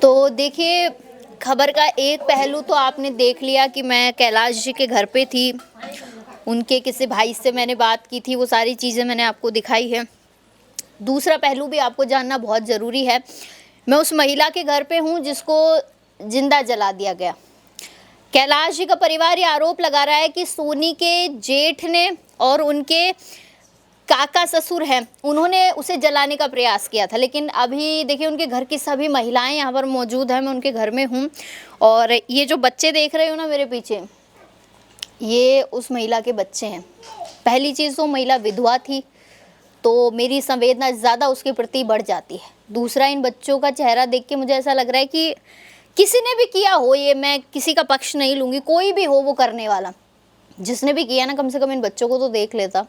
तो देखिए, खबर का एक पहलू तो आपने देख लिया कि मैं कैलाश जी के घर पे थी, उनके किसी भाई से मैंने बात की थी, वो सारी चीज़ें मैंने आपको दिखाई है। दूसरा पहलू भी आपको जानना बहुत ज़रूरी है, मैं उस महिला के घर पे हूँ जिसको जिंदा जला दिया गया। कैलाश जी का परिवार ये आरोप लगा रहा है कि सोनी के जेठ ने और उनके काका ससुर हैं, उन्होंने उसे जलाने का प्रयास किया था। लेकिन अभी देखिए, उनके घर की सभी महिलाएं यहाँ पर मौजूद हैं, मैं उनके घर में हूँ। और ये जो बच्चे देख रहे हो ना मेरे पीछे, ये उस महिला के बच्चे हैं। पहली चीज़ तो महिला विधवा थी, तो मेरी संवेदना ज़्यादा उसके प्रति बढ़ जाती है। दूसरा, इन बच्चों का चेहरा देख के मुझे ऐसा लग रहा है कि किसी ने भी किया हो, ये मैं किसी का पक्ष नहीं लूँगी, कोई भी हो वो करने वाला, जिसने भी किया ना, कम से कम इन बच्चों को तो देख लेता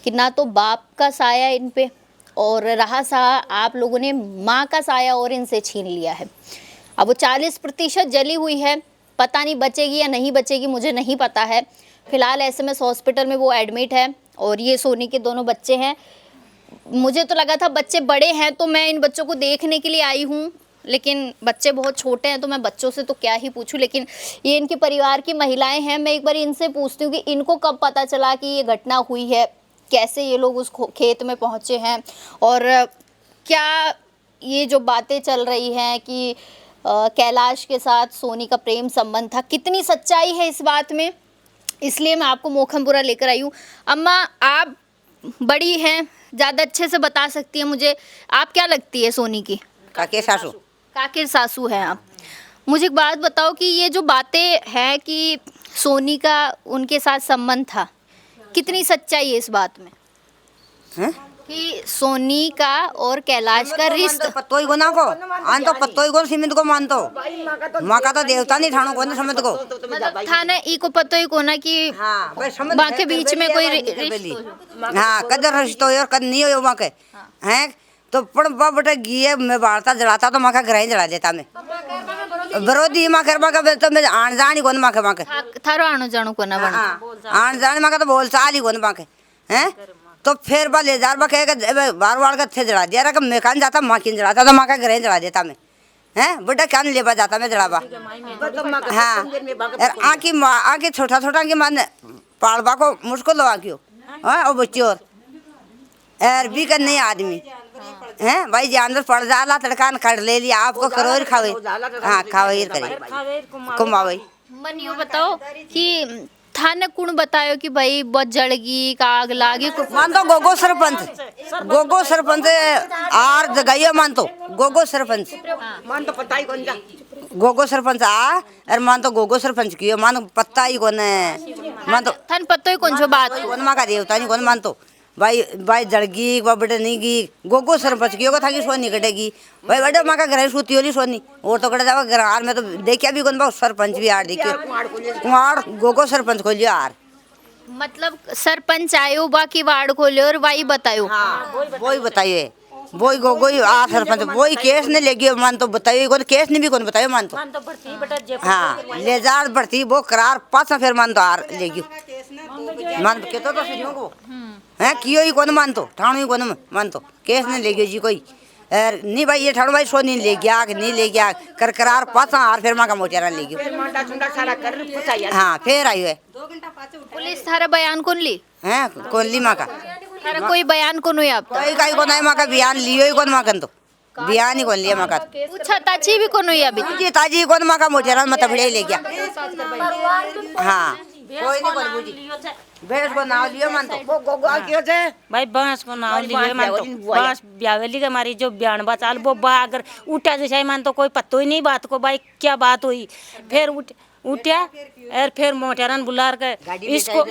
कि ना तो बाप का साया इन पे, और रहा सा आप लोगों ने माँ का साया और इनसे छीन लिया है। अब वो 40% जली हुई है, पता नहीं बचेगी या नहीं बचेगी, मुझे नहीं पता है। फिलहाल एसएमएस हॉस्पिटल में वो एडमिट है और ये सोनी के दोनों बच्चे हैं। मुझे तो लगा था बच्चे बड़े हैं तो मैं इन बच्चों को देखने के लिए आई हूँ, लेकिन बच्चे बहुत छोटे हैं तो मैं बच्चों से तो क्या ही पूछूं। लेकिन ये इनके परिवार की महिलाएं हैं, मैं एक बार इनसे पूछती हूँ कि इनको कब पता चला कि ये घटना हुई है, कैसे ये लोग उस खेत में पहुँचे हैं, और क्या ये जो बातें चल रही हैं कि कैलाश के साथ सोनी का प्रेम संबंध था, कितनी सच्चाई है इस बात में। इसलिए मैं आपको मोखमपुरा लेकर आई हूँ। अम्मा, आप बड़ी हैं, ज़्यादा अच्छे से बता सकती हैं मुझे, आप क्या लगती है सोनी की? काके सासू। काकिर सासू हैं आप। मुझे एक बात बताओ कि ये जो बातें हैं कि सोनी का उनके साथ संबंध था, कितनी सच्चाई है इस बात में? हैं? कि सोनी का और कैलाश का रिश्ता पत्तो ही गुना को आन तो पत्तो ही को सीमित को मानतो माँ का तो देवता नहीं ठाणो को समझ को मतलब था ना, ई को पतो ही को ना कि हाँ भाई समझ माँ के बीच में कोई रिश्ता, हाँ कदर रिश्ता हो और कद नहीं हो माँ के हैं तो पण बटे गिये मैं बाढ़ता जलाता तो माँ का घर ही जला देता मैं विरोधी माँ कर माँ का तो मैं आन जान ही कोन माँ के थारो आनो जानो को ना बना आन जान माँ का तो बोल चाल ही कोन माँ के हैं तो फिर बा ले जार बा कहेगा बार बार का थे जला दिया रहा मैं कान जाता माँ किन जलाता तो माँ का घर ही जला देता मैं हैं बेटा कान लेबा जाता मैं जलाबा हाँ और आँखी छोटा छोटा की मान पालबा को मुश्किल हो आँखियों हाँ और बच्ची और भी कर नहीं आदमी हैं भाई जानवर पड़ जाला तड़कान काट ले लिया आपको करोर खावे हाँ खावे करे कुमावे। मन यो बताओ कि थाने कुण बतायो कि भाई बहुत जड़गी का आग लागी मान तो गोगो सरपंच आर जगाइयो मान तो गोगो सरपंच मान तो पता ही कौन जा गोगो सरपंच आ और मान तो गोगो सरपंच कियो मान तो पता ही कौन है मान तो थान पतो ही कौन जो बात कौन माँ का देवता नहीं कौन मान तो भाई जड़गी बड़े नहीं गी गोगो सरपंच की था कि सोनी कटेगी भाई बड़े माँ का घर सूती होली सोनी और तो कटे जावा घर में तो देखिया भी कौन सरपंच भी आर देखियो कुमार गोगो सरपंच खोलियो आर मतलब सरपंच आयो बाकी वार्ड खोलियो और वाई बतायो। हाँ वही बताइए वही गोगो आ सरपंच वही केस ने ले गयो मान तो बताइए कौन केस नहीं भी कौन बतायो मान तो हाँ ले जार बढ़ती वो करार पासा फिर मान तो आर ले गयो मान के तो सुनियो को हैं कियो ही कौन मानतो ठाणो ही कौन मानतो केस ने ले गयो जी कोई और नहीं भाई ये ठाणो भाई सोनी ले गया कि नहीं ले गया कर करार पासा आर फिर मां का मोटेरा ले गयो हाँ फिर आयो है पुलिस थारा बयान कौन ली हैं कौन ली मां का थारा कोई बयान कौन हुई आप कोई काई कौन है मां का बयान लियो ही कौन मां कन तो बयान ही कौन लिया मां का पूछा ताची भी कौन हुई अभी जी ताजी कौन मां का मोटेरा मत बड़े ले गया हाँ कोई नहीं कौन बुझी भैंस को नाव लियो मान तो वो गोगो कियो छे भाई बांस को नाव लियो मान तो बांस ब्यावेली के मारी जो बयान बचाल वो बा अगर उठा जैसे मान तो कोई पत्तो ही नहीं बात को भाई क्या बात हुई फिर उठा और फिर मोटेरन बुलार के इसको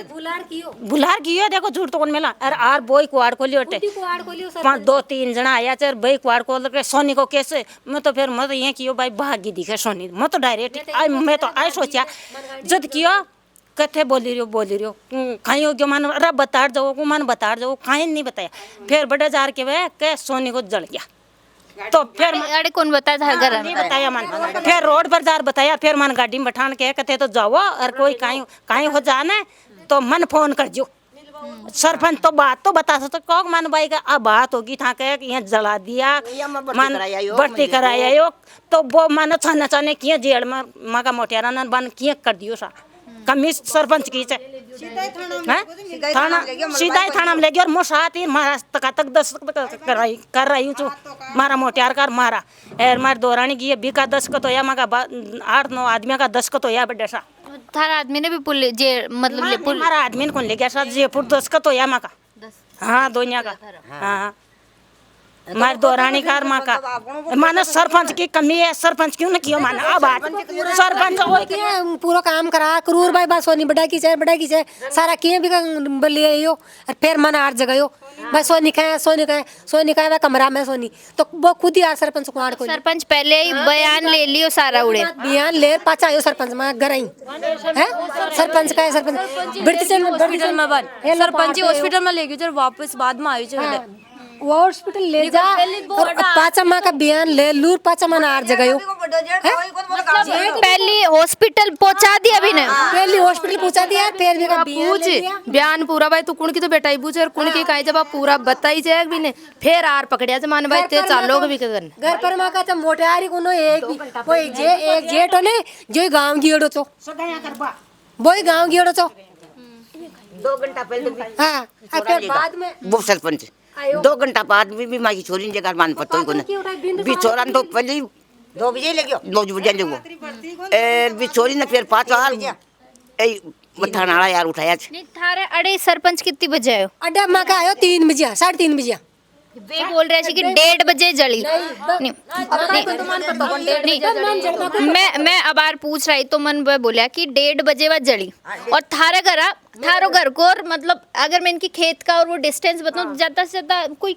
बुलार कियो देखो झूठ तो कौन मिला और आर बोई कुआड़ खोलियो टे 2-3 जना आया चर भाई कुआड़ खोल के सोनी को कैसे मैं तो फिर मैं तो ये कियो भाई भागी दिखे सोनी मैं तो डायरेक्ट मैं तो आई सोचा जद कियो कथे बोली रही हो कहीं जो मान अरे बता जाओ को मान बता जाओ कहीं नहीं बताया फिर बड़े जार के वे के सोनी को जल गया तो फिर अरे कौन बताया था घर नहीं बताया मान फिर रोड पर जार बताया फिर मन गाड़ी में बैठान के कहते तो जाओ और कोई कहीं हो जाना तो मन फोन कर जो सरपंच तो बात तो बता सकते कौन मान भाई का अब बात होगी था के यहाँ जला दिया मान भर्ती कराया यो तो वो मान छाने छाने किए जेल में माँ का मोटियारा न बन किए कर दियो सा कमी सरपंच की थाना सीधा ही थाना में ले गया और मोसात ही मारा तक 10 कर रही हूँ मारा मोटियार कर मारा एर मार दौरानी की बीका 10 को तो या माँ का 8-9 आदमी का 10 को तो या बड़ा सा थारा आदमी ने भी पुल जे मतलब ले पुल हमारा आदमी कौन ले गया साथ जयपुर 10 का तो या माँ का हाँ दोनिया का हाँ मार दौरानी कार माँ का माना सरपंच की कमी है सरपंच क्यों न किया माना अब सरपंच पूरा काम करा करूर भाई बस सोनी बड़ा की है सारा किए भी ले आयो और फिर मन आठ जगह यो भाई सोनी का है कमरा में सोनी तो वो खुद ही यार सरपंच कुआड़ को सरपंच पहले ही बयान ले लियो सारा उड़े बयान ले पाचा आयो सरपंच में घर आई है सरपंच का है सरपंच हॉस्पिटल में बन सरपंच हॉस्पिटल में ले गयो वापस बाद में आयो चले वो हॉस्पिटल ले जा और पाचा माँ का बयान ले लूर पाचा माँ आठ जगह यो पहले हॉस्पिटल पहुंचा दिया अभी ने पहले हॉस्पिटल पहुंचा दिया फिर भी का पूछ बयान पूरा भाई तू कुण की तो बेटा ही पूछ और कुण की काहे जब आप पूरा बताई जाए भी ने फिर आर पकड़िया से मान भाई ते चालो भी करन घर पर माँ का तो मोटारी कोनो एक वो एक जेठ ने जो गांव गियोड़ो चो वो गांव गियोड़ो चो 2 घंटा पहले हाँ फिर बाद में वो सरपंच 2 घंटा बाद भी माँ की छोरी जगह मान पतो को बिछोरा तो पहले 2 बजे ले गयो 2 बजे ले गयो ए बिछोरी ने फिर 5 बार ए मथानाड़ा यार उठाया नहीं थारे अड़े सरपंच कितनी बजे आयो अड्डा माँ का आयो 3 बजे 3:30 बजे वे बोल रहे थे कि 1:30 बजे जली नहीं मैं अब बार पूछ रही तो मन बोला कि 1:30 बजे बाद जली और थारे घरा थारो घर को और मतलब अगर मैं इनकी खेत का और वो डिस्टेंस बताऊं ज्यादा से ज्यादा कोई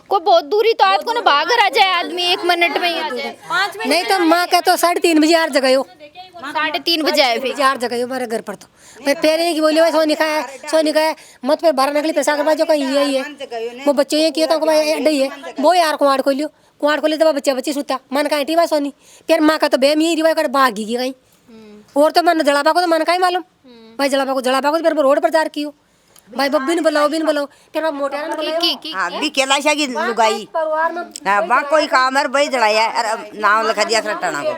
बहुत दूरी तो आज को ना भागर आ जाए आदमी 1 मिनट में ही आ जाए नहीं तो माँ का तो 3:30 बजे यार जगह 3:30 बजे आए फिर 4 जगह हमारे घर पर तो मैं पेरे की बोली भाई सोनी का है मत फिर 12 नकली पैसा करवा जो कहीं यही है वो बच्चे ये किया तो भाई अड्डे है वो यार कुआड़ खोलियो तो बच्चे सुता मन का भाई सोनी फिर माँ का तो बेम यही रिवाई कर भागी गई कहीं और तो मन जलाबा को तो मन का ही मालूम भाई जलाबा को फिर रोड पर जार कियो भाई बब्बी ने बुलाओ फिर मैं मोटेरा ने बुलाया हां भी कैलाशा की लुगाई हां बा कोई काम है भाई जड़ाया नाम लिखा दिया खटाना को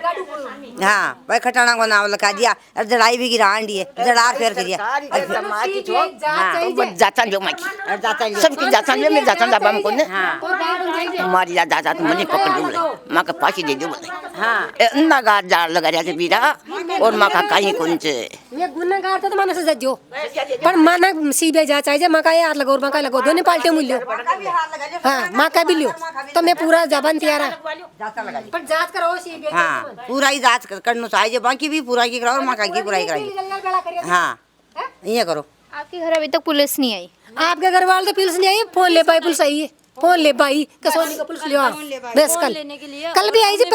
हां भाई खटाना को नाम लिखा दिया और जड़ाई भी गिरांडी है जड़ा फिर करिया जाता जो माकी जाता सबकी जाता जो मैं जाता दबा में कोने हां हमारी जाता तो मने पकड़ दो मां का फांसी दे दो हां ना गार जाल लगा रहा थे बीरा और मां का कहीं कौन से ये गुनाहगार तो मन से जजो पर मन सीबीआई जांच आई माँ का यार लगो और माँ का लगो दोनों पाल्टे मूल्य हाँ माँ का भी लियो तो मैं पूरा जबान तैयार है पर जांच करो सीबीआई हाँ पूरा ही जांच करना चाहिए बाकी भी पूरा की कराओ और माँ का की पूरा ही कराइए हाँ ये करो आपके घर अभी तक पुलिस नहीं आई आपके घर वाले तो पुलिस नहीं आई फोन ले पाई पुलिस आई है फोन ले पाई कसौली का पुलिस लिया बस कल भी आई थी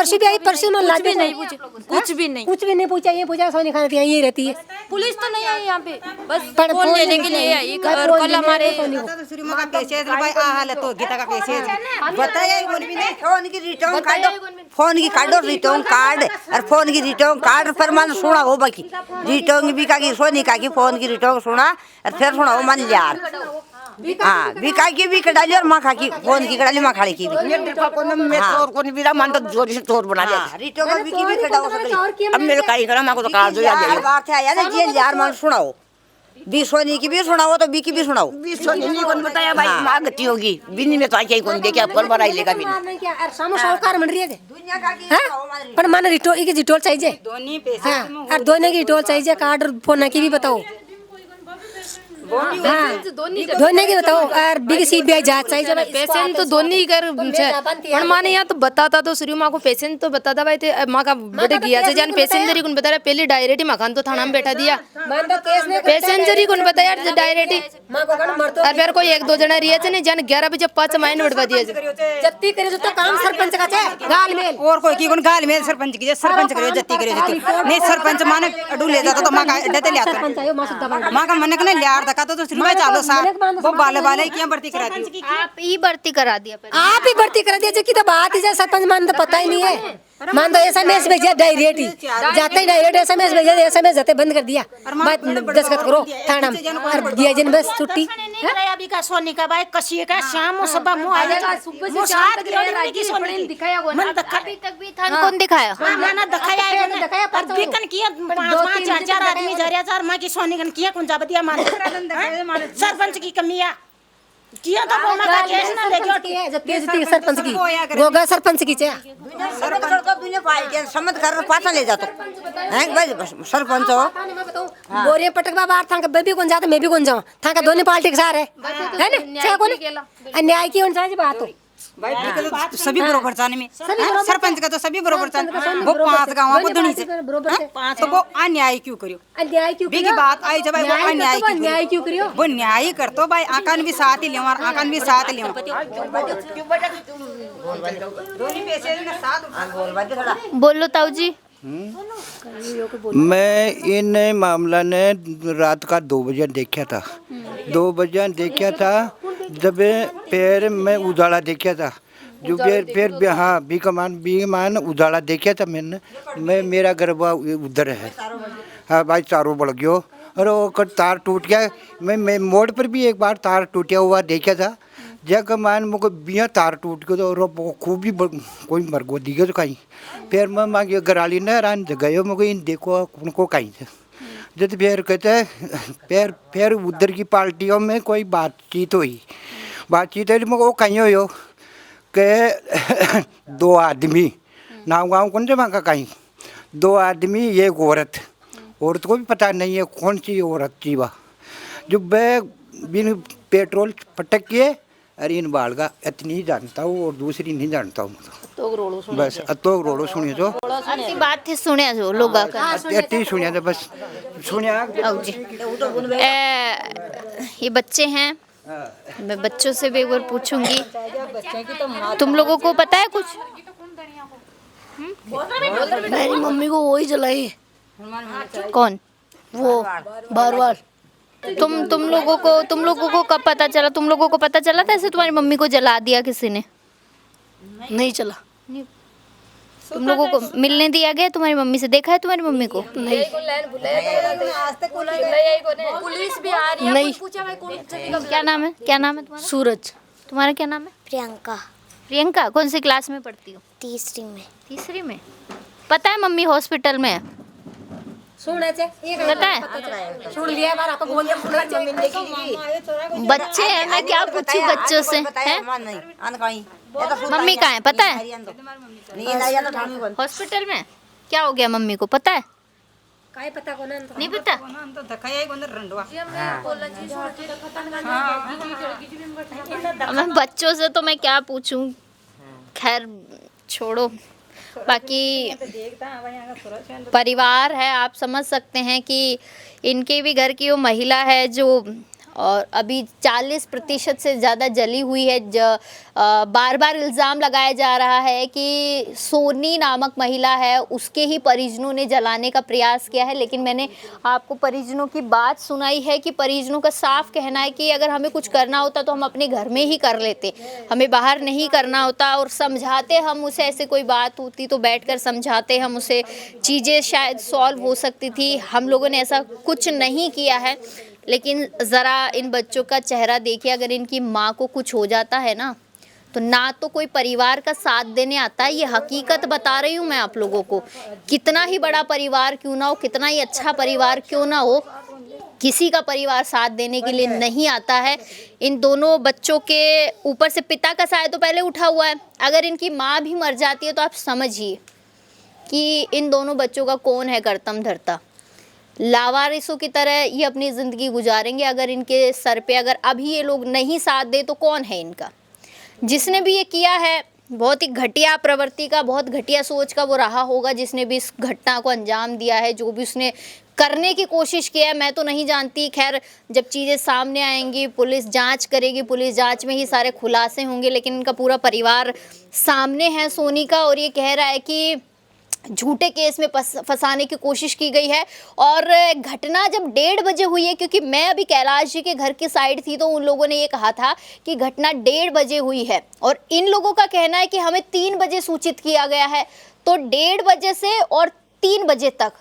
परसों में लाज भी नहीं पूछे कुछ भी नहीं पूछा ये पूछा सोनी खाना थी यही रहती है पुलिस तो नहीं आई यहाँ पे बस फोन लेने के लिए आई और कल हमारे फोन की काटो रिटर्न कार्ड और फोन की रिटर्न कार्ड पर मन सुना हो बाकी रिटर्न भी का की सोनी का की फोन की रिटर्न सुना और फिर सुना हो मन यार हाँ बिका की भी कटाली और माँ खा की फोन की कटाली माँ खाली की भी मन तो जोर से चोर बना दिया रिटो का भी कटाओ अब मेरे काई करा माँ को तो काट दो यार बात है यार ये यार मन सुनाओ बी सोनी की भी सुनाओ तो बी की भी सुनाओ बी सोनी नहीं कौन बताया भाई माँ गति होगी बिनी में तो आके कौन देखा पर बड़ा लेगा बिनी सामो साहूकार मंड रही है दुनिया का की पर मन रिटो की रिटोल चाहिए दोनों पैसे हां और दोनों की रिटोल चाहिए कार्ड फोन की भी बताओ दोनों की बताओ और बिग सीबीआई जांच चाहिए पेशेंट तो दोनों ही कर पण माने यहाँ तो बताता तो श्री माँ को पेशेंट तो बताता भाई माँ का बड़े गया से जान पेशेंट जरी कौन बता रहा पहले डायरेक्ट ही मकान तो थाना में बैठा दिया पेशेंट जरी कौन बता यार डायरेक्ट ही और फिर कोई 1-2 जना रिया थे नहीं जान 11 बजे 5 माइन बढ़वा दिया जत्ती करे तो काम सरपंच का छे गाल मेल और कोई की कोन गाल मेल सरपंच की सरपंच करियो जत्ती नहीं सरपंच माने अडू ले जाता तो मां का अड्डे ले आता मां का मन ने लियार दका तो शुरू में चालो सा वो बाले किया भर्ती करा दी आप ही भर्ती करा दिया आप ही भर्ती करा दिया की तो बात ही सरपंच मान तो पता ही नहीं है मान तो SMS भेजा डायरेक्ट ही जाते ही डायरेक्ट SMS भेजा SMS जाते बंद कर दिया बात दस्तखत करो थाना में और दिया जन बस छुट्टी अभी का सोनी का भाई कसी का शाम सुबह मुंह आ जाएगा सुबह 7 किलो की सोनी दिखाया हुआ मन अभी तक भी थान कौन दिखाया मैंने दिखाया है और बिकन किया 5 4 आदमी जा रहा मां की सोनी कन किया कौन जाबतिया मार सरपंच की कमियां किया तो बोलना का केस ना ले गयो जब केस थी सरपंच की गोगा सरपंच की चे सरपंच को बिना फाइल के सम्मत कर पाछा ले जातो हैं भाई सरपंच हो बोरे पटक बाबा था का बेबी कौन जाता मैं भी कौन जाऊं था का दोनों पार्टी के सारे है ना छे कौन अन्याय की उनसे जी बात हो भाई सभी बरोबर चाने में सरपंच का तो सभी बरोबर चाने वो 5 गांव को धनी से तो वो अन्याय क्यों करियो अन्याय क्यों बिगी बात आई जब भाई वो अन्याय क्यों करियो वो न्याय करतो भाई आकान भी साथ ही लेवा आकान भी साथ लेवा दोनों पैसे ने साथ बोलो ताऊ जी मैं इन मामला ने रात का 2 बजे देखा था 2 बजे देखा था जब पैर में उजाला देखा था जो फिर हाँ बीकमान उजाला देखा था मैं मेरा गरबा उधर है हाँ भाई चारों बढ़ गयो और वो तार टूट गया मैं मोड़ पर भी एक बार तार टूटा हुआ देखा था जब मान मुझको बिया तार टूट गयो तो खूब ही कोई मर गो दिखे तो कहीं फिर मैं मांगे गराली न रान गयो मुझको इन देखो उनको कहीं से जब फिर कहते फिर उधर की पार्टियों में कोई बातचीत हुई मुझको कहीं हो के 2 आदमी नाव गाँव कौन से मांगा कहीं 2 आदमी एक औरत को भी पता नहीं है कौन सी औरत थी वह जो बिन पेट्रोल पटक के अरे इन बाल का इतनी जानता हूँ और दूसरी नहीं जानता हूँ बस तो रोड़ो सुनिए जो अच्छी बात थी सुने जो लोग इतनी सुनिया था बस सुनिया ये बच्चे हैं मैं बच्चों से भी एक बार पूछूंगी तुम लोगों को पता है कुछ मेरी मम्मी को वही जलाई कौन वो बार तुम लोगों को कब पता चला तुम लोगों को पता चला था ऐसे तुम्हारी मम्मी को जला दिया किसी ने नहीं चला तुम लोगों को मिलने दिया गया तुम्हारी मम्मी से देखा है तुम्हारी मम्मी को नहीं पुलिस भी आ रही है नहीं क्या नाम है तुम्हारा सूरज तुम्हारा क्या नाम है प्रियंका कौन सी क्लास में पढ़ती हो तीसरी में पता है मम्मी हॉस्पिटल में है सुने चे पता है सुन लिया बार आपको बोल दिया बच्चे हैं मैं क्या पूछूं बच्चों से हैं मम्मी कहाँ है पता है हॉस्पिटल में क्या हो गया मम्मी को पता है काय पता को नहीं पता तो धकाया ही गोंदर रंडवा मैं बच्चों से तो मैं क्या पूछूं खैर छोड़ो बाकी परिवार है आप समझ सकते हैं कि इनके भी घर की वो महिला है जो और अभी 40% से ज़्यादा जली हुई है बार बार इल्ज़ाम लगाया जा रहा है कि सोनी नामक महिला है उसके ही परिजनों ने जलाने का प्रयास किया है लेकिन मैंने आपको परिजनों की बात सुनाई है कि परिजनों का साफ कहना है कि अगर हमें कुछ करना होता तो हम अपने घर में ही कर लेते हमें बाहर नहीं करना होता और समझाते हम उसे ऐसे कोई बात होती तो बैठकर समझाते हम उसे चीज़ें शायद सॉल्व हो सकती थी हम लोगों ने ऐसा कुछ नहीं किया है लेकिन ज़रा इन बच्चों का चेहरा देखिए अगर इनकी माँ को कुछ हो जाता है ना तो कोई परिवार का साथ देने आता है ये हकीकत बता रही हूँ मैं आप लोगों को कितना ही बड़ा परिवार क्यों ना हो कितना ही अच्छा परिवार क्यों ना हो किसी का परिवार साथ देने के लिए नहीं आता है इन दोनों बच्चों के ऊपर से पिता का साया तो पहले उठा हुआ है अगर इनकी माँ भी मर जाती है तो आप समझिए कि इन दोनों बच्चों का कौन है करतम धरता लावारिसों की तरह ये अपनी ज़िंदगी गुजारेंगे अगर इनके सर पे अगर अभी ये लोग नहीं साथ दे तो कौन है इनका जिसने भी ये किया है बहुत ही घटिया प्रवृत्ति का बहुत घटिया सोच का वो रहा होगा जिसने भी इस घटना को अंजाम दिया है जो भी उसने करने की कोशिश किया है मैं तो नहीं जानती खैर जब चीज़ें सामने आएंगी पुलिस जांच करेगी पुलिस जांच में ही सारे खुलासे होंगे लेकिन इनका पूरा परिवार सामने है सोनी का और ये कह रहा है कि झूठे केस में फंसाने की कोशिश की गई है और घटना जब 1:30 बजे हुई है क्योंकि मैं अभी कैलाश जी के घर की साइड थी तो उन लोगों ने ये कहा था कि घटना 1:30 बजे हुई है और इन लोगों का कहना है कि हमें 3 बजे सूचित किया गया है तो 1:30 बजे से और 3 बजे तक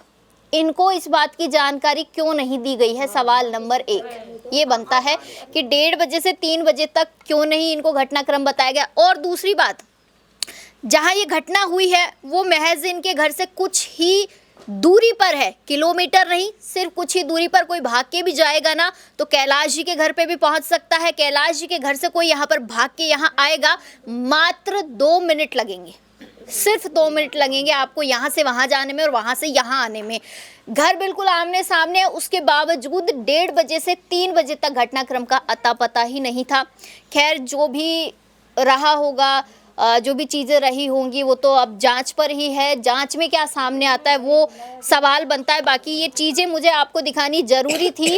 इनको इस बात की जानकारी क्यों नहीं दी गई है? सवाल नंबर 1 ये बनता है कि 1:30 बजे से 3 बजे तक क्यों नहीं इनको घटनाक्रम बताया गया। और दूसरी बात, जहां ये घटना हुई है वो महज इनके घर से कुछ ही दूरी पर है, किलोमीटर नहीं, सिर्फ कुछ ही दूरी पर। कोई भाग के भी जाएगा ना तो कैलाश जी के घर पे भी पहुंच सकता है। कैलाश जी के घर से कोई यहाँ पर भाग के यहाँ आएगा, मात्र 2 मिनट लगेंगे, सिर्फ 2 मिनट लगेंगे आपको यहाँ से वहाँ जाने में और वहाँ से यहाँ आने में। घर बिल्कुल आमने सामने है, उसके बावजूद 1:30 बजे से 3 बजे तक घटनाक्रम का अता पता ही नहीं था। खैर, जो भी रहा होगा, जो भी चीज़ें रही होंगी वो तो अब जांच पर ही है। जांच में क्या सामने आता है वो सवाल बनता है। बाकी ये चीज़ें मुझे आपको दिखानी ज़रूरी थी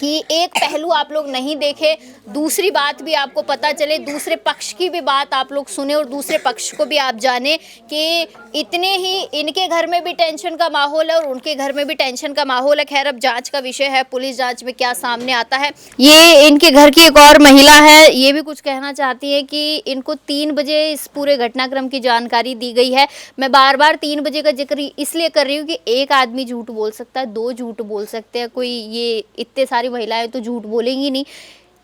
कि एक पहलू आप लोग नहीं देखे, दूसरी बात भी आपको पता चले, दूसरे पक्ष की भी बात आप लोग सुने और दूसरे पक्ष को भी आप जाने कि इतने ही इनके घर में भी टेंशन का माहौल है और उनके घर में भी टेंशन का माहौल है। खैर, अब जांच का विषय है, पुलिस जांच में क्या सामने आता है। ये इनके घर की एक और महिला है, ये भी कुछ कहना चाहती है कि इनको 3 बजे इस पूरे घटनाक्रम की जानकारी दी गई है। मैं बार बार 3 बजे का जिक्र इसलिए कर रही हूँ कि एक आदमी झूठ बोल सकता है, 2 झूठ बोल सकते हैं, कोई ये इतने सारी महिलाएं तो झूठ बोलेंगी नहीं।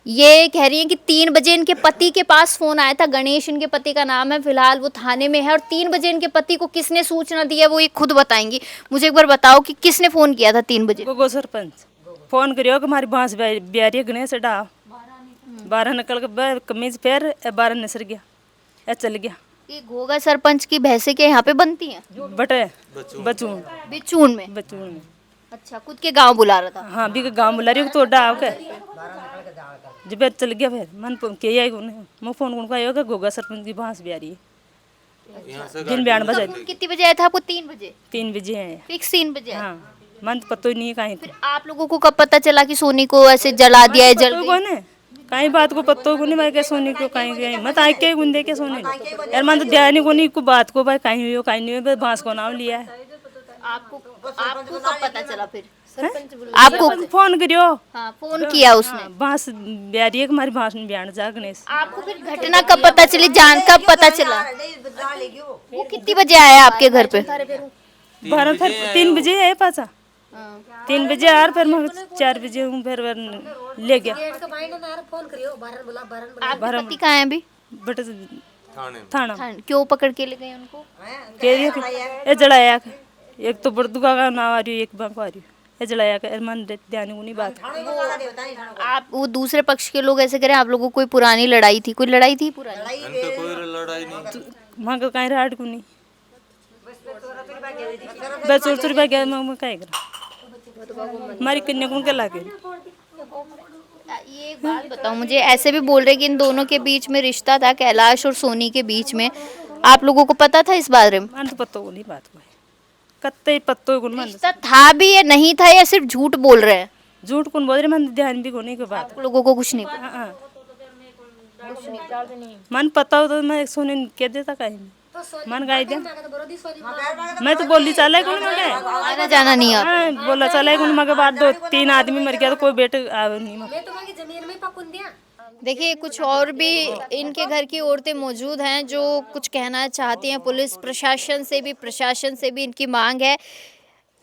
ये कह रही हैं कि 3 बजे इनके पति के पास फोन आया था, गणेश इनके पति का नाम है, फिलहाल वो थाने में है। और 3 बजे इनके पति को किसने सूचना दी है वो ये खुद बताएंगी। मुझे एक बार बताओ कि किसने फोन किया था 3 बजे? गोगो सरपंच फोन करियो कि हमारी बांस ब्यारी गणेश डा 12 निकल के कमीज पैर 12 निसर गया, ए चल गया। ये घोगा सरपंच की भैंसे के यहाँ पे बनती हैं? बटे बचून बिचून में। बचून में। अच्छा, खुद के गांव बुला रहा था? हाँ, भी गाँव बुला रही तो डाव के जब चल गया। फिर मन के आई मैं फोन कौन का गोगा सरपंच की बांस ब्यारी दिन बयान बजे। कितने बजे आया था आपको? 3 बजे? 3 बजे है फिक्स 3 बजे आया। हाँ, मन तो पता ही नहीं है कहीं। फिर आप लोगों को कब पता चला कि सोनी को ऐसे जला दिया है? जल कौन है कहीं बात को पत्तो को नहीं भाई, क्या सोनी को कहीं कहीं मत आके के गुंदे के सोने यार मन तो ध्यान को नहीं को बात को भाई कहीं हुई हो कहीं नहीं हुई, बांस को नाम लिया है। आपको कब पता चला फिर? आपको फोन करियो? हाँ, फोन किया उसने। बांस ब्यारी है हमारी बांस में बयान जा गणेश। आपको फिर घटना कब पता चली, जान कब पता चला? वो कितनी बजे आया आपके घर पे? 12 फिर 3 बजे है पाचा 3 बजे यार, फिर मैं 4 बजे हूँ, फिर ले गया। आपके पति कहाँ हैं अभी? बट थाना क्यों पकड़ के ले गए उनको? कह रही है जलाया, एक तो बड़दुगा का नाम आ रही है, एक बांको आ रही है, ये जलाया कर मन ध्यान को नहीं बात। आप वो दूसरे पक्ष के लोग ऐसे करें, आप लोगों को कोई पुरानी लड़ाई थी? कोई लड़ाई थी पुरानी? कोई लड़ाई नहीं, वहाँ का कहीं राट को नहीं, बस चोर रुपया गया मैं कहीं करा हमारी कन्या को ला के। ये एक बात बताओ मुझे, ऐसे भी बोल रहे कि इन दोनों के बीच में रिश्ता था, कैलाश और सोनी के बीच में, आप लोगों को पता था इस बारे में? मन तो पत्तों को नहीं बात को कत्ते पत्तों को मन रिश्ता था भी या नहीं था या सिर्फ झूठ बोल रहे हैं? झूठ कौन बोल रहे, मन ध्यान भी कोने की बात। आप लोगों को कुछ नहीं पता? हाँ, मन पता हो तो मैं सोने कह देता कहीं मन गाय दे, मैं तो बोली चला कौन मगे आना जाना नहीं आप? हाँ, बोला चला कौन मगे बाद 2-3 आदमी मर गया तो कोई बेटे नहीं मगे। देखिए, कुछ और भी इनके घर की औरतें मौजूद हैं जो कुछ कहना चाहती हैं। पुलिस प्रशासन से भी इनकी मांग है।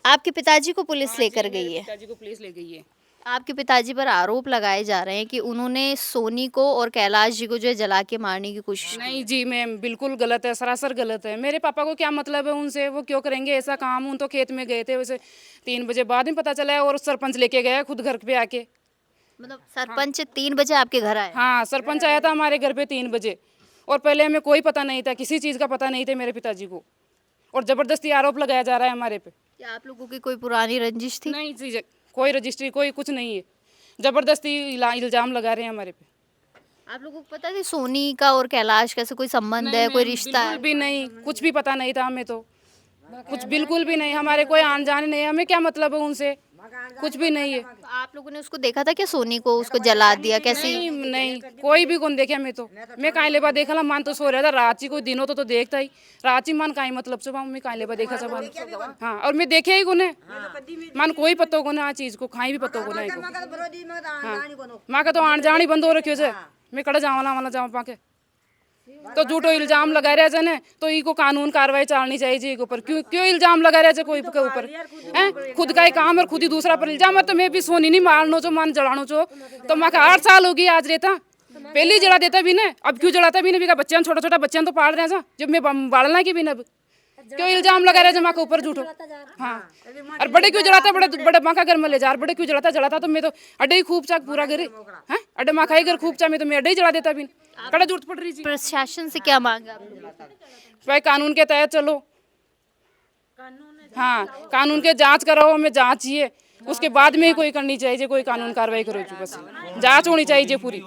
आपके पिताजी को पुलिस लेकर गई है? पिताजी को पुलिस ले गई है। आपके पिताजी पर आरोप लगाए जा रहे हैं कि उन्होंने सोनी को और कैलाश जी को जो है जला के मारने की कोशिश की। नहीं जी मैम, बिल्कुल गलत है, सरासर गलत है। मेरे पापा को क्या मतलब है उनसे, वो क्यों करेंगे ऐसा काम? उन तो खेत में गए थे, वैसे 3 बजे बाद में पता चला है और सरपंच लेके गया खुद घर पे आके। मतलब सरपंच 3 बजे आपके घर आए? हाँ, सरपंच आया था हमारे घर पे 3 बजे और पहले हमें कोई पता नहीं था, किसी चीज़ का पता नहीं था मेरे पिताजी को, और ज़बरदस्ती आरोप लगाया जा रहा है हमारे पे। क्या आप लोगों की कोई पुरानी रंजिश थी? नहीं जी, कोई रजिस्ट्री कोई कुछ नहीं है, ज़बरदस्ती इल्ज़ाम लगा रहे हैं हमारे पे। आप लोगों को पता है सोनी का और कैलाश का कोई संबंध है, कोई रिश्ता है? बिल्कुल भी नहीं, कुछ भी पता नहीं था हमें, तो कुछ बिल्कुल भी नहीं, हमारे कोई आन जान नहीं है, हमें क्या मतलब है उनसे, कुछ भी नहीं है। आप लोगों ने उसको देखा था क्या, सोनी को? उसको जला दिया कैसे? नहीं, कोई भी कौन देखे हमें, तो मैं काहे लेबा देखा ला, मन तो सो रहा था रांची, कोई दिनों तो देखता ही रांची मन काहे मतलब से मैं काहे लेबा देखा सब। हाँ, और मैं देखे ही कोने मन कोई पत्तो को ना चीज को खाई भी पत्तो को नहीं। हाँ, माँ का तो आन जान ही बंद हो रखियो से, मैं कड़े जावला वाला जाऊँ पाके तो झूठो इल्जाम लगा रहे जने तो इको कानून कार्रवाई चलनी चाहिए जी के ऊपर। क्यों क्यों इल्जाम लगा रहे कोई के ऊपर हैं? खुद का ही काम और खुद ही दूसरा पर इल्जाम है। तो मैं भी सोनी नहीं मारनो चो मन जलानो चो तो मैं 8 साल होगी आज रहता पहले ही जला देता भी ने अब क्यों जलाता भी नहीं? बच्चे छोटा छोटा बच्चे तो पाल रहे हैं जब मैं बालना की भी न क्यों इल्जाम लगा रहे माँ के ऊपर झूठो। हाँ और बड़े क्यों जलाता बड़े माँ का घर में ले जा बड़े क्यों जलाता तो मैं तो अड्डे ही खूब चाक पूरा घरे हैं अड्डे माँ का ही घर खूब चा मैं तो मैं अड्डे ही जला देता भी कड़ा झूठ पड़ रही थी। प्रशासन से क्या मांग है आप? भाई कानून के तहत चलो। हाँ कानून के जांच कराओ हमें जांचिए उसके बाद में ही कोई करनी चाहिए कोई कानून कार्रवाई करो जी बस जांच होनी चाहिए पूरी।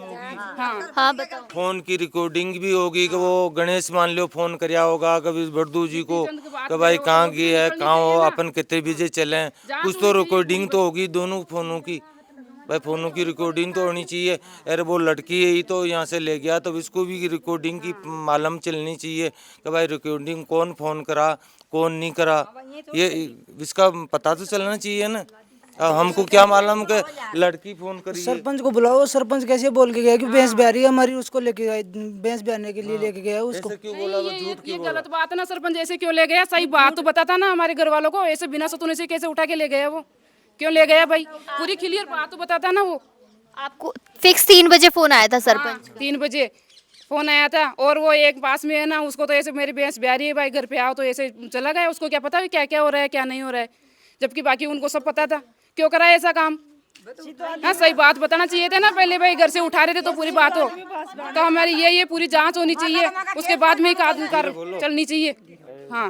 हाँ हाँ बताओ। फोन की रिकॉर्डिंग भी होगी कि वो गणेश मान लो फोन करया होगा कभी भरदू जी को कि भाई कहाँ गई है कहाँ हो अपन कितने बजे चले कुछ तो रिकॉर्डिंग तो होगी दोनों फोनों की। भाई फोनों की रिकॉर्डिंग तो होनी चाहिए। अरे वो लड़की है ही तो यहाँ से ले गया तो इसको भी रिकॉर्डिंग की मालूम चलनी चाहिए कि भाई रिकॉर्डिंग कौन फोन करा कौन नहीं करा ये इसका पता तो चलना चाहिए ना। हमको क्या मालूम कि लड़की फोन करी। सरपंच को बुलाओ। सरपंच कैसे बोल के गया कि भैंस ब्यारी हमारी उसको लेके गए भैंस ब्याने के लिए लेके गया उसको क्यों बोला वो झूठ ये गलत बात है ना। सरपंच ऐसे क्यों ले गया? सही बात तो बताता ना हमारे घर वालों को। ऐसे बिना सतुने से कैसे उठा के ले गया? वो क्यों ले गया भाई? पूरी क्लियर बात तो बताता ना। वो आपको फिक्स 3 बजे फोन आया था सरपंच? 3 बजे फोन आया था और वो एक पास में है ना उसको तो ऐसे मेरी भैंस ब्यारी है भाई घर पे आओ तो ऐसे चला गया। उसको क्या पता क्या क्या हो रहा है क्या नहीं हो रहा है जबकि बाकी उनको सब पता था। क्यों करा ऐसा काम? हाँ सही बात बताना चाहिए था ना पहले भाई। घर से उठा रहे थे तो पूरी बात हो तो हमारी ये पूरी जांच होनी चाहिए उसके बाद में ही कानून चलनी चाहिए। हाँ